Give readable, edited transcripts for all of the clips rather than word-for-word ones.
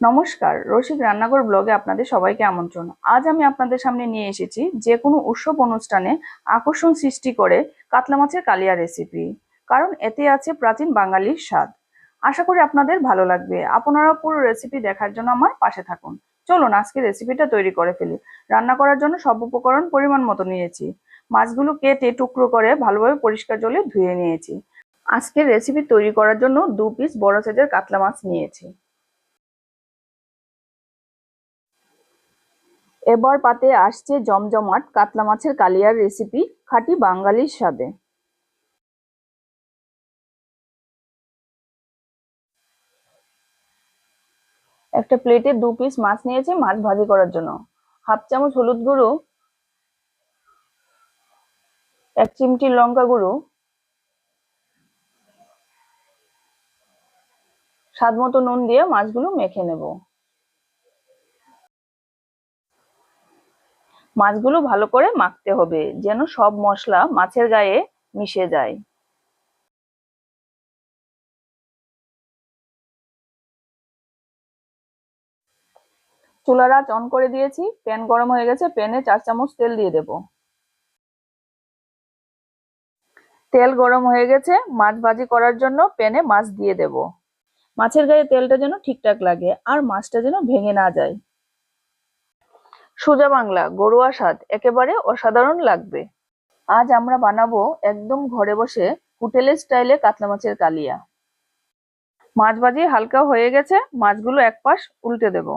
নমস্কার, রসিক রান্নাঘর ব্লগে আপনাদের সবাইকে আমন্ত্রণ। আজ আমি আপনাদের সামনে নিয়ে এসেছি যে কোনো উৎসব অনুষ্ঠানে আকর্ষণ সৃষ্টি করে কাতলা মাছের কালিয়া রেসিপি। কারণ এতে আছে প্রাচীন বাঙালির স্বাদ। আশা করি আপনাদের ভালো লাগবে। আপনারা পুরো রেসিপি দেখার জন্য আমার পাশে থাকুন। চলুন আজকে রেসিপিটা তৈরি করে ফেলি। রান্না করার জন্য সব উপকরণ পরিমাণ মতো নিয়েছি। মাছগুলো কেটে টুকরো করে ভালোভাবে পরিষ্কার জলে ধুয়ে নিয়েছি। আজকের রেসিপি তৈরি করার জন্য 2 পিস বড় সাইজের কাতলা মাছ নিয়েছি। এবার পাতে আসছে জমজমাট কাতলা মাছের কালিয়ার রেসিপি, খাঁটি বাঙালির স্বাদে। একটা প্লেটে 2 পিস মাছ নিয়েছি মাছ ভাজি করার জন্য। হাফ চামচ হলুদ গুঁড়ো, 1 চিমটি লঙ্কা গুঁড়ো, স্বাদ মতো নুন দিয়ে মাছগুলো মেখে নেব। মাছগুলো ভালো করে মাখতে হবে যেন সব মশলা মাছের গায়ে মিশে যায়। চুলার আঁচ অন করে দিয়েছি, প্যান গরম হয়ে গেছে, প্যানে 4 চামচ তেল দিয়ে দেব। তেল গরম হয়ে গেছে, মাছ ভাজি করার জন্য প্যানে মাছ দিয়ে দেব। মাছের গায়ে তেলটা যেন ঠিকঠাক লাগে আর মাছটা যেন ভেঙে না যায়। সোজা বাংলা, ঘরোয়া স্বাদ একেবারে অসাধারণ লাগবে। আজ আমরা বানাবো একদম ঘরে বসে হোটেলের স্টাইলে কাতলা মাছের কালিয়া। মাছ ভাজি হালকা হয়ে গেছে, মাছগুলো এক পাশ উল্টে দেব।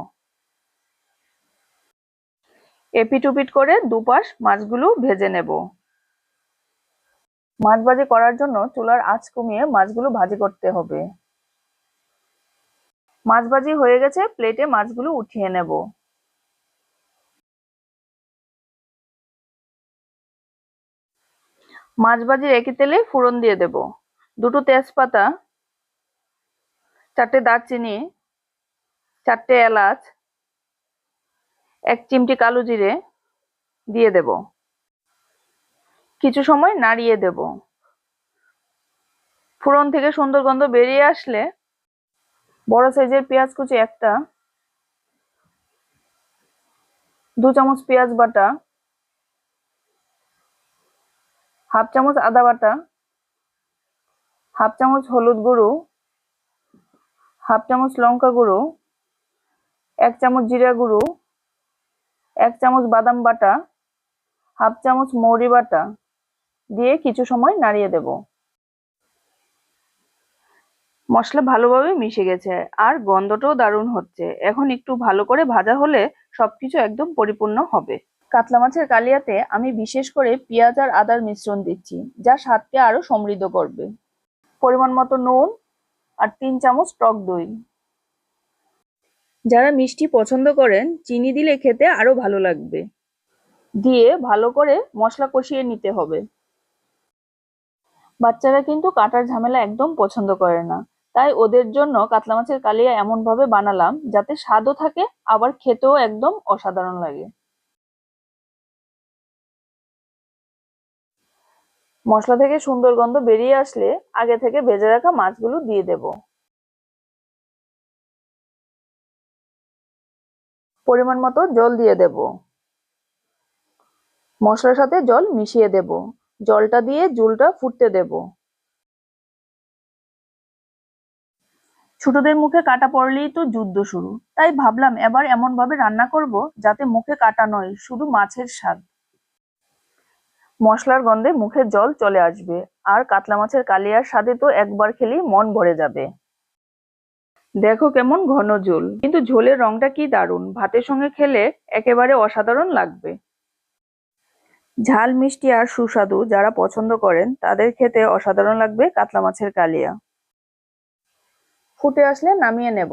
এপিট ওপিট করে দুপাশ মাছগুলো ভেজে নেব। মাছ ভাজি করার জন্য চুলার আঁচ কমিয়ে মাছগুলো ভাজি করতে হবে। মাছ ভাজি হয়ে গেছে, প্লেটে মাছগুলো উঠিয়ে নেব। মাছ ভাজির একই তেলে ফোড়ন দিয়ে দেব। 2টো তেজপাতা, 4টে দারচিনি, 4টে এলাচ, 1 চিমটি কালো জিরে দিয়ে দেব। কিছু সময় নাড়িয়ে দেব। ফোড়ন থেকে সুন্দর গন্ধ বেরিয়ে আসলে বড় সাইজের পেঁয়াজ কুচি একটা, 2 চামচ পেঁয়াজ বাটা, হাফ চামচ আদা বাটা, হাফ চামচ হলুদ গুঁড়ো, হাফ চামচ লঙ্কা গুঁড়ো, 1 চামচ জিরা গুঁড়ো, 1 চামচ বাদাম বাটা, হাফ চামচ মৌরি বাটা দিয়ে কিছু সময় নাড়িয়ে দেব। মশলা ভালোভাবে মিশে গেছে আর গন্ধটাও দারুণ হচ্ছে। এখন একটু ভালো করে ভাজা হলে সবকিছু একদম পরিপূর্ণ হবে। কাতলা মাছের কালিয়াতে আমি বিশেষ করে পেঁয়াজ আর আদার মিশ্রণ দিচ্ছি, যা স্বাদকে আরো সমৃদ্ধ করবে। পরিমাণ মতো নুন আর 3 চামচ টক দই। যারা মিষ্টি পছন্দ করেন চিনি দিলে খেতে আরো ভালো লাগবে। দিয়ে ভালো করে মশলা কষিয়ে নিতে হবে। বাচ্চারা কিন্তু কাটার ঝামেলা একদম পছন্দ করে না, তাই ওদের জন্য কাতলা মাছের কালিয়া এমন ভাবে বানালাম যাতে স্বাদও থাকে আবার খেতেও একদম অসাধারণ লাগে। মশলা থেকে সুন্দর গন্ধ বেরিয়ে আসলে আগে থেকে ভেজে রাখা মাছগুলো দিয়ে দেব। পরিমাণ মতো জল দিয়ে দেব। মশলার সাথে জল মিশিয়ে দেব। জলটা দিয়ে ঝোলটা ফুটতে দেব। ছোটদের মুখে কাটা পড়লেই তো যুদ্ধ শুরু, তাই ভাবলাম এবার এমন ভাবে রান্না করব যাতে মুখে কাটা নয়, শুধু মাছের স্বাদ। মশলার গন্ধে মুখে জল চলে আসবে আর কাতলা মাছের কালিয়ার স্বাদে তো একবার খেলেই মন ভরে যাবে। দেখো কেমন ঘন ঝোল, কিন্তু ঝোলের রংটা কি দারুণ, ভাতের সঙ্গে খেলে একেবারে অসাধারণ লাগবে। ঝাল মিষ্টি আর সুস্বাদু যারা পছন্দ করেন তাদের খেতে অসাধারণ লাগবে কাতলা মাছের কালিয়া। ফুটে আসলে নামিয়ে নেব।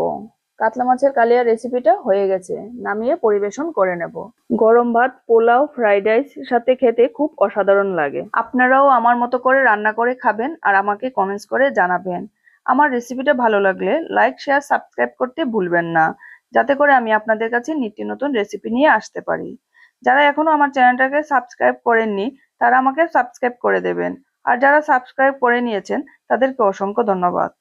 কাতলা মাছের কালিয়া রেসিপিটা হয়ে গেছে, নামিয়ে পরিবেশন করে নেব। গরম ভাত, পোলাও, ফ্রাইড রাইস সাথে খেতে খুব অসাধারণ লাগে। আপনারাও আমার মতো করে রান্না করে খাবেন আর আমাকে কমেন্টস করে জানাবেন। আমার রেসিপিটা ভালো লাগলে লাইক, শেয়ার, সাবস্ক্রাইব করতে ভুলবেন না, যাতে করে আমি আপনাদের কাছে নিত্য নতুন রেসিপি নিয়ে আসতে পারি। যারা এখনো আমার চ্যানেলটাকে সাবস্ক্রাইব করেননি তারা আমাকে সাবস্ক্রাইব করে দেবেন, আর যারা সাবস্ক্রাইব করে নিয়েছেন তাদেরকে অসংখ্য ধন্যবাদ।